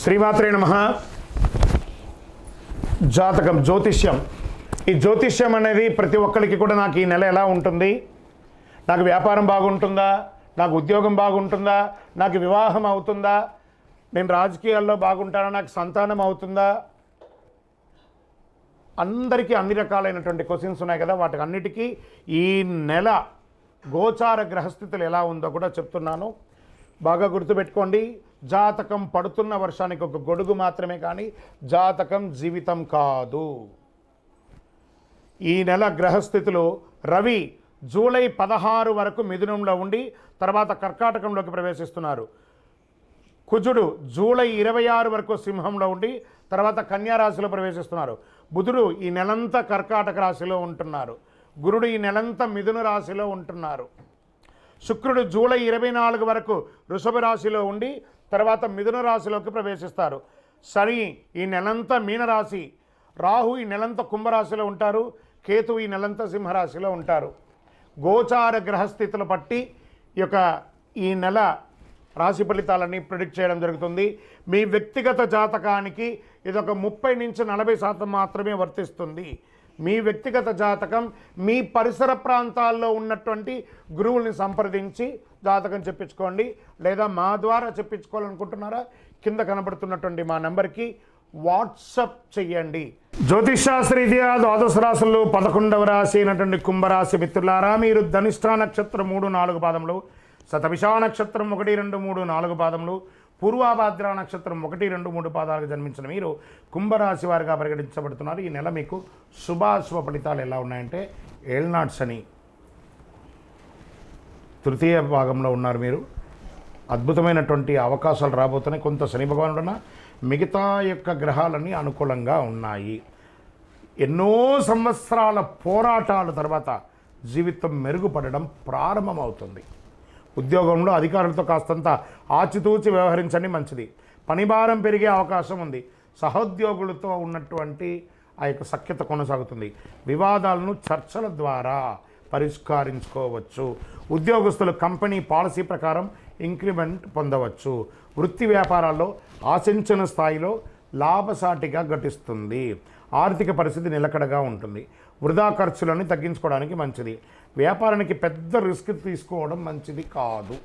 శ్రీమాత్రే నమః. జాతకం, జ్యోతిష్యం. ఈ జ్యోతిష్యం అనేది ప్రతి ఒక్కరికి కూడా నాకు ఈ నెల ఎలా ఉంటుంది, నాకు వ్యాపారం బాగుంటుందా, నాకు ఉద్యోగం బాగుంటుందా, నాకు వివాహం అవుతుందా, నేను రాజకీయాల్లో బాగుంటానా, నాకు సంతానం అవుతుందా, అందరికీ అన్ని రకాలైనటువంటి క్వశ్చన్స్ ఉన్నాయి కదా. వాటికి అన్నిటికీ ఈ నెల గోచార గ్రహస్థితులు ఎలా ఉందో కూడా చెప్తున్నాను. బాగా గుర్తుపెట్టుకోండి. జాతకం పడుతున్న వర్షానికి ఒక గొడుగు మాత్రమే, కానీ జాతకం జీవితం కాదు. ఈ నెల గ్రహస్థితులు: రవి జూలై 16 వరకు మిథునంలో ఉండి తర్వాత కర్కాటకంలోకి ప్రవేశిస్తున్నారు. కుజుడు జూలై 26 వరకు సింహంలో ఉండి తర్వాత కన్యా రాశిలో ప్రవేశిస్తున్నారు. బుధుడు ఈ నెలంతా కర్కాటక రాశిలో ఉంటున్నారు. గురుడు ఈ నెలంతా మిథున రాశిలో ఉంటున్నారు. శుక్రుడు జూలై 24 వరకు వృషభ రాశిలో ఉండి తర్వాత మిథున రాశిలోకి ప్రవేశిస్తారు. శని ఈ నెలంతా మీనరాశి, రాహు ఈ నెలంతా కుంభరాశిలో ఉంటారు, కేతు ఈ నెలంతా సింహరాశిలో ఉంటారు. గోచార గ్రహస్థితులు బట్టి ఈ నెల రాశి ఫలితాలన్నీ ప్రిడిక్ట్ చేయడం జరుగుతుంది. మీ వ్యక్తిగత జాతకానికి ఇదొక 30 నుంచి 40% మాత్రమే వర్తిస్తుంది. మీ వ్యక్తిగత జాతకం మీ పరిసర ప్రాంతాల్లో ఉన్నటువంటి గురువుల్ని సంప్రదించి జాతకం చెప్పించుకోండి, లేదా మా ద్వారా చెప్పించుకోవాలనుకుంటున్నారా కింద కనబడుతున్నటువంటి మా నెంబర్కి వాట్సప్ చెయ్యండి. జ్యోతిషాస్త్రరీత్యా ద్వాదశ రాశుల్లో 11వ రాశి అయినటువంటి కుంభరాశి మిత్రులారా, మీరు ధనిష్ఠా నక్షత్రం 3-4 పాదములు, శతభిషా నక్షత్రం 1-2-3-4 పాదములు, పూర్వాభాద్ర నక్షత్రం 1-2-3 పాదాలకు జన్మించిన మీరు కుంభరాశి వారిగా పరిగణించబడుతున్నారు. ఈ నెల మీకు శుభాశుభ ఫలితాలు ఎలా ఉన్నాయంటే, ఏళ్నాడు శని తృతీయ భాగంలో ఉన్నారు. మీరు అద్భుతమైనటువంటి అవకాశాలు రాబోతున్నాయి. కొంత శని భగవానుడున్న మిగతా గ్రహాలన్నీ అనుకూలంగా ఉన్నాయి. ఎన్నో సంవత్సరాల పోరాటాల తర్వాత జీవితం మెరుగుపడడం ప్రారంభమవుతుంది. ఉద్యోగంలో అధికారులతో కాస్తంత ఆచితూచి వ్యవహరించండి, మంచిది. పనిభారం పెరిగే అవకాశం ఉంది. సహోద్యోగులతో ఉన్నటువంటి సఖ్యత కొనసాగుతుంది. వివాదాలను చర్చల ద్వారా పరిష్కరించుకోవచ్చు. ఉద్యోగస్తులు కంపెనీ పాలసీ ప్రకారం ఇంక్రిమెంట్ పొందవచ్చు. వృత్తి వ్యాపారాల్లో ఆశించిన స్థాయిలో లాభసాటిగా ఘటిస్తుంది. ఆర్థిక పరిస్థితి నిలకడగా ఉంటుంది. వృధా ఖర్చులను తగ్గించుకోవడానికి మంచిది. వ్యాపారానికి పెద్ద రిస్క్ తీసుకోవడం మంచిది కాదు.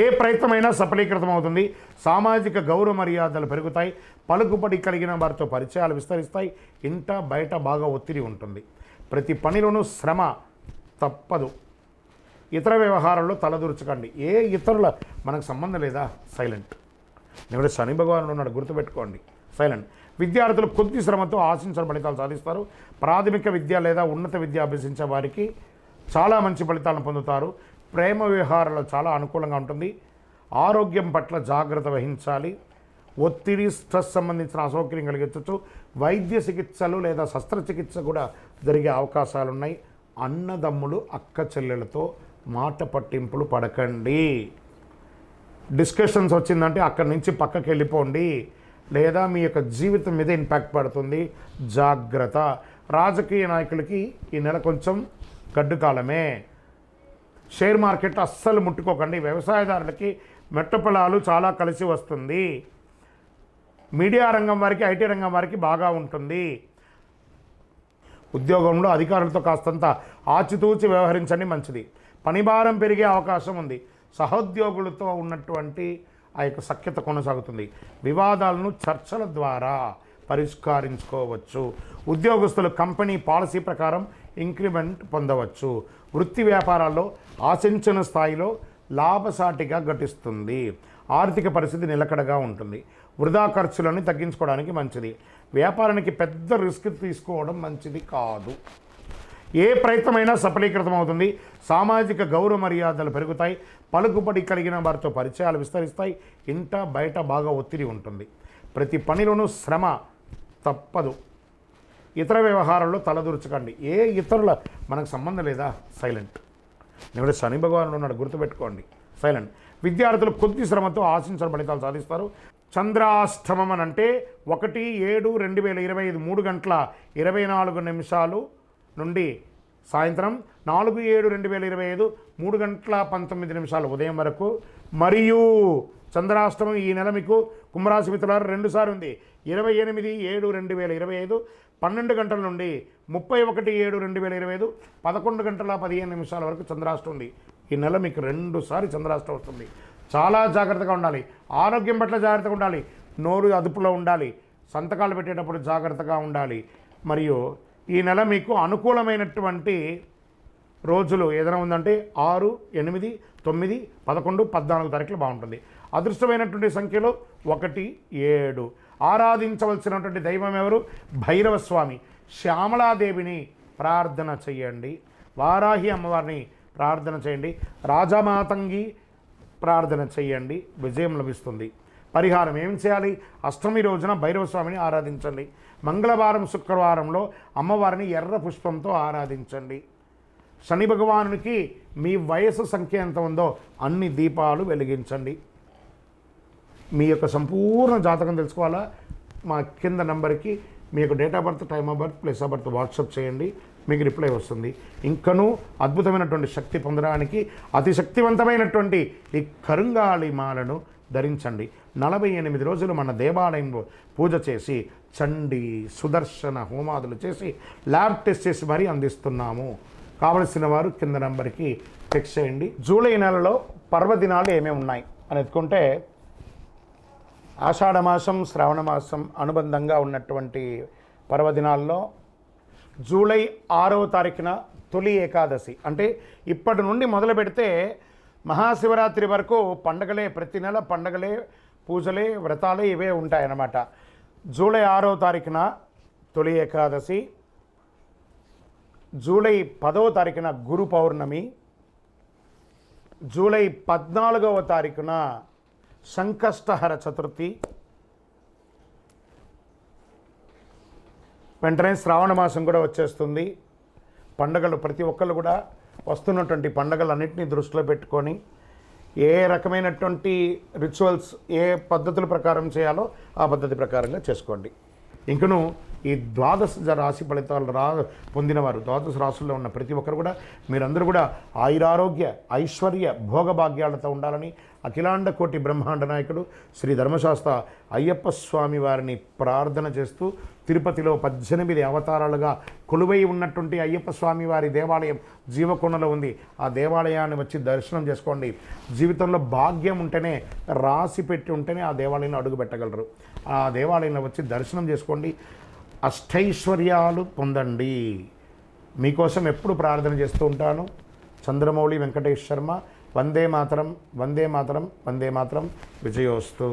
ఏ ప్రయత్నమైనా సఫలీకృతం అవుతుంది. సామాజిక గౌరవ మర్యాదలు పెరుగుతాయి. పలుకుబడి కలిగిన వారితో పరిచయాలు విస్తరిస్తాయి. ఇంట బయట బాగా ఒత్తిడి ఉంటుంది. ప్రతి పనిలోనూ శ్రమ తప్పదు. ఇతర వ్యవహారాల్లో తలదూర్చకండి. ఏ ఇతరుల మనకు సంబంధం లేదా, సైలెంట్. నేను శని భగవానుడు ఉన్నాడు, గుర్తుపెట్టుకోండి, సైలెంట్. విద్యార్థులు కొద్ది శ్రమతో ఆశించిన ఫలితాలు సాధిస్తారు. ప్రాథమిక విద్య లేదా ఉన్నత విద్య అభ్యసించే వారికి చాలా మంచి ఫలితాలను పొందుతారు. ప్రేమ వ్యవహారాలు చాలా అనుకూలంగా ఉంటుంది. ఆరోగ్యం పట్ల జాగ్రత్త వహించాలి. ఒత్తిడి, స్ట్రెస్ సంబంధించిన అసౌకర్యం కలిగించవచ్చు. వైద్య చికిత్సలు లేదా శస్త్రచికిత్స కూడా జరిగే అవకాశాలు ఉన్నాయి. అన్నదమ్ములు, అక్క చెల్లెలతో మాట పట్టింపులు పడకండి. డిస్కషన్స్ వచ్చిందంటే అక్కడి నుంచి పక్కకి వెళ్ళిపోండి, లేదా మీ జీవితం మీద ఇంపాక్ట్ పడుతుంది. జాగ్రత్త. రాజకీయ నాయకులకి ఈ నెల కొంచెం గడ్డు కాలమే. షేర్ మార్కెట్ అస్సలు ముట్టుకోకండి. వ్యవసాయదారులకి మెట్ట పొలాలు చాలా కలిసి వస్తుంది. మీడియా రంగం వారికి, ఐటీ రంగం వారికి బాగా ఉంటుంది. ఉద్యోగంలో అధికారులతో కాస్తంత ఆచితూచి వ్యవహరించండి, మంచిది. పనిభారం పెరిగే అవకాశం ఉంది. సహోద్యోగులతో ఉన్నటువంటి సఖ్యత కొనసాగుతుంది. వివాదాలను చర్చల ద్వారా పరిష్కరించుకోవచ్చు. ఉద్యోగస్తులు కంపెనీ పాలసీ ప్రకారం ఇంక్రిమెంట్ పొందవచ్చు. వృత్తి వ్యాపారాల్లో ఆశించిన స్థాయిలో లాభసాటిగా ఘటిస్తుంది. ఆర్థిక పరిస్థితి నిలకడగా ఉంటుంది. వృధా ఖర్చులను తగ్గించుకోవడానికి మంచిది. వ్యాపారానికి పెద్ద రిస్క్ తీసుకోవడం మంచిది కాదు. ఏ ప్రయత్నమైనా సఫలీకృతం అవుతుంది. సామాజిక గౌరవ మర్యాదలు పెరుగుతాయి. పలుకుబడి కలిగిన వారితో పరిచయాలు విస్తరిస్తాయి. ఇంట బయట బాగా ఒత్తిడి ఉంటుంది. ప్రతి పనిలోనూ శ్రమ తప్పదు. ఇతర వ్యవహారాల్లో తలదూర్చకండి. ఏ ఇతరుల మనకు సంబంధం లేదా, సైలెంట్. నేను శని భగవానుడు ఉన్నాడు, గుర్తుపెట్టుకోండి, సైలెంట్. విద్యార్థులు కొద్ది శ్రమతో ఆశించిన ఫలితాలు సాధిస్తారు. చంద్రాష్టమం అని అంటే 1/7/2025 3:24 నుండి సాయంత్రం 4/7/2025 3:19 ఉదయం వరకు, మరియు చంద్రాష్టమం ఈ నెల మీకు కుంభరాశి మిత్రులారా 2 సార్లు ఉంది. 28/7/2025 12 గంటల నుండి 31/7/2025 11 గంటల 15 నిమిషాల వరకు చంద్రాష్టం ఉంది. ఈ నెల మీకు 2 సార్లు చంద్రాష్టం వస్తుంది. చాలా జాగ్రత్తగా ఉండాలి. ఆరోగ్యం పట్ల జాగ్రత్తగా ఉండాలి. నోరు అదుపులో ఉండాలి. సంతకాలు పెట్టేటప్పుడు జాగ్రత్తగా ఉండాలి. మరియు ఈ నెల మీకు అనుకూలమైనటువంటి రోజులు ఏదైనా ఉందంటే 6, 8, 9, 11, 14 తారీఖులు బాగుంటుంది. అదృష్టమైనటువంటి సంఖ్యలో 1, 7. ఆరాధించవలసినటువంటి దైవం ఎవరు? భైరవ స్వామి. శ్యామలాదేవిని ప్రార్థన చేయండి. వారాహి అమ్మవారిని ప్రార్థన చేయండి. రాజమాతంగి ప్రార్థన చేయండి. విజయం లభిస్తుంది. పరిహారం ఏం చేయాలి? అష్టమి రోజున భైరవ స్వామిని ఆరాధించండి. మంగళవారం, శుక్రవారంలో అమ్మవారిని ఎర్ర పుష్పంతో ఆరాధించండి. శని భగవానునికి మీ వయసు సంఖ్య ఎంత ఉందో అన్ని దీపాలు వెలిగించండి. మీ యొక్క సంపూర్ణ జాతకం తెలుసుకోవాలా? మా కింద నంబర్కి మీ యొక్క date of birth, time of birth, place of birth WhatsApp చేయండి. మీకు రిప్లై వస్తుంది. ఇంకనూ అద్భుతమైనటువంటి శక్తి పొందడానికి అతి శక్తివంతమైనటువంటి ఈ కరుంగాళి మాలను ధరించండి. 48 రోజులు మన దేవాలయంలో పూజ చేసి చండీ, సుదర్శన హోమాదులు చేసి ల్యాబ్ టెస్ట్ చేసి మరీ అందిస్తున్నాము. కావలసిన వారు కింద నంబర్కి టెక్స్ట్ చేయండి. జూలై నెలలో పర్వదినాలు ఏమేమి ఉన్నాయి అని ఎత్తుకుంటే ఆషాఢమాసం, శ్రావణ మాసం అనుబంధంగా ఉన్నటువంటి పర్వదినాల్లో జూలై 6వ తారీఖున తొలి ఏకాదశి, అంటే ఇప్పటి నుండి మొదలు పెడితే మహాశివరాత్రి వరకు పండగలే. ప్రతి నెల పండగలే, పూజలే, వ్రతాలే ఇవే ఉంటాయన్నమాట. జూలై 6వ తారీఖున తొలి ఏకాదశి, జూలై 10వ తారీఖున గురు పౌర్ణమి, జూలై 14వ తారీఖున సంకష్టహర చతుర్థి, వెంటనే శ్రావణ మాసం కూడా వచ్చేస్తుంది. పండగలు ప్రతి ఒక్కళ్ళు కూడా వస్తున్నటువంటి పండగలన్నింటినీ దృష్టిలో పెట్టుకొని ఏ రకమైనటువంటి రిచువల్స్, ఏ పద్ధతుల ప్రకారం చేయాలో ఆ పద్ధతి ప్రకారంగా చేసుకోండి. ఇంకను ఈ ద్వాదశ రాశి ఫలితాలు పొందినవారు, ద్వాదశ రాశుల్లో ఉన్న ప్రతి ఒక్కరు కూడా మీరందరూ కూడా ఆయురారోగ్య, ఐశ్వర్య, భోగభాగ్యాలతో ఉండాలని అఖిలాండ కోటి బ్రహ్మాండ నాయకుడు శ్రీ ధర్మశాస్త్ర అయ్యప్ప స్వామి వారిని ప్రార్థన చేస్తూ, తిరుపతిలో 18 అవతారాలుగా కొలువై ఉన్నటువంటి అయ్యప్ప స్వామి వారి దేవాలయం జీవకొండలో ఉంది. ఆ దేవాలయాన్ని వచ్చి దర్శనం చేసుకోండి. జీవితంలో భాగ్యం ఉంటేనే, రాసి పెట్టి ఉంటేనే ఆ దేవాలయంలో అడుగు పెట్టగలరు. ఆ దేవాలయంలో వచ్చి దర్శనం చేసుకోండి. అష్టైశ్వర్యాలు పొందండి. మీకోసం ఎప్పుడు ప్రార్థన చేస్తూ ఉంటాను. చంద్రమౌళి వెంకటేష్ శర్మ. వందే మాతరం, వందే మాతరం, వందే మాతరం. విజయోస్తు.